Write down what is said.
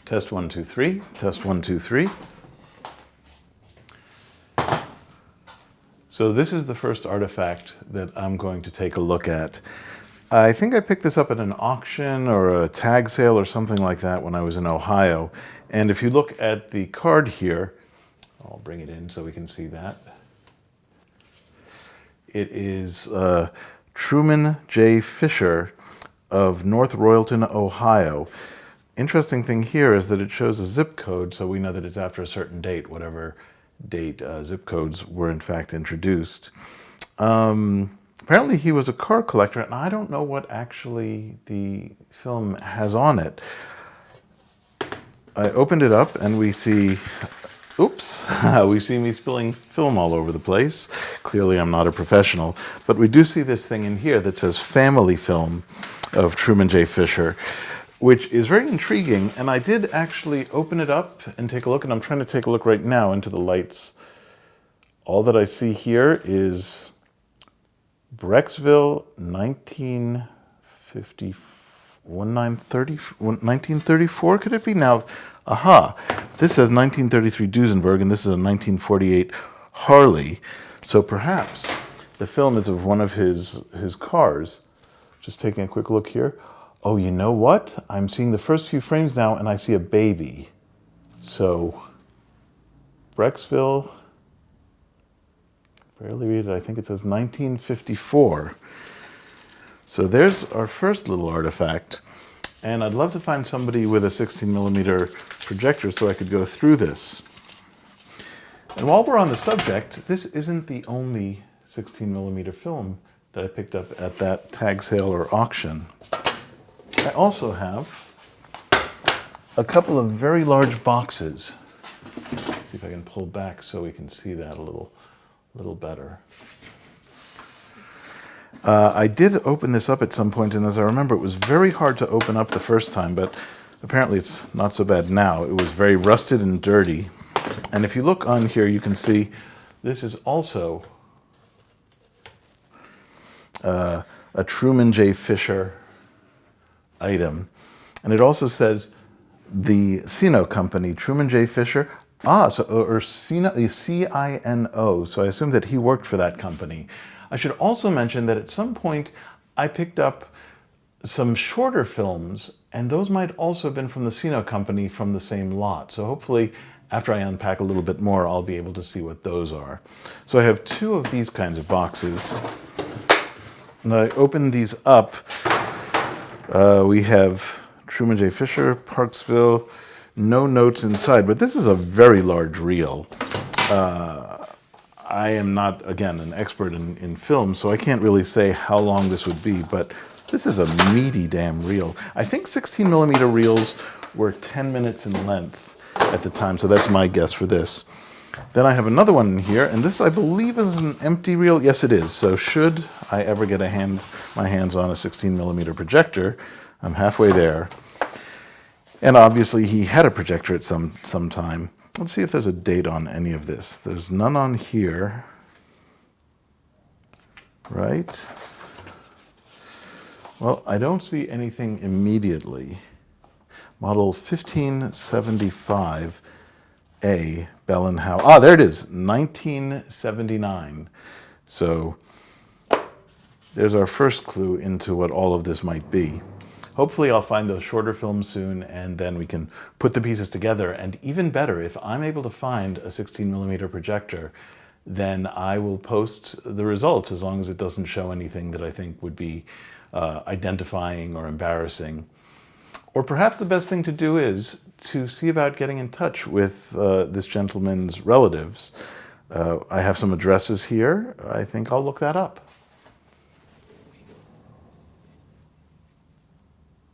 Test 1, 2, 3. Test 1, 2, 3. So this is the first artifact that I'm going to take a look at. I think I picked this up at an auction or a tag sale or something like that when I was in Ohio. And if you look at the card here, I'll bring it in so we can see that. It is Truman J. Fisher of North Royalton, Ohio. Interesting thing here is that it shows a zip code, so we know that it's after a certain date, whatever date zip codes were in fact introduced. Apparently he was a car collector, and I don't know what actually the film has on it. I opened it up and we see, oops, we see me spilling film all over the place. Clearly I'm not a professional, but we do see this thing in here that says Family Film of Truman J. Fisher, which is very intriguing. And I did actually open it up and take a look, and I'm trying to take a look right now into the lights. All that I see here is Brecksville, 1934, could it be? Now, aha, this says 1933 Duesenberg, and this is a 1948 Harley. So perhaps the film is of one of his cars. Just taking a quick look here. Oh, you know what? I'm seeing the first few frames now, and I see a baby. So, Brecksville, barely read it, I think it says 1954. So there's our first little artifact. And I'd love to find somebody with a 16mm projector so I could go through this. And while we're on the subject, this isn't the only 16mm film that I picked up at that tag sale or auction. I also have a couple of very large boxes. See if I can pull back so we can see that a little better. I did open this up at some point, and as I remember, it was very hard to open up the first time, but apparently it's not so bad now. It was very rusted and dirty. And if you look on here, you can see this is also a Truman J. Fisher item. And it also says the Cino Company, Truman J. Fisher. Or C-I-N-O. So I assume that he worked for that company. I should also mention that at some point I picked up some shorter films, and those might also have been from the Cino Company from the same lot. So hopefully, after I unpack a little bit more, I'll be able to see what those are. So I have two of these kinds of boxes. And I open these up. We have Truman J. Fisher, Parksville, no notes inside, but this is a very large reel. I am not, again, an expert in film, so I can't really say how long this would be, but this is a meaty damn reel. I think 16mm reels were 10 minutes in length at the time, so that's my guess for this. Then I have another one in here, and this I believe is an empty reel. Yes, it is. So should I ever get my hands on a 16mm projector, I'm halfway there. And obviously he had a projector at some time. Let's see if there's a date on any of this. There's none on here, right? Well, I don't see anything immediately. Model 1575A, Bell & Howell. Ah, there it is, 1979. So there's our first clue into what all of this might be. Hopefully I'll find those shorter films soon, and then we can put the pieces together. And even better, if I'm able to find a 16mm projector, then I will post the results, as long as it doesn't show anything that I think would be identifying or embarrassing. Or perhaps the best thing to do is to see about getting in touch with this gentleman's relatives. I have some addresses here. I think I'll look that up.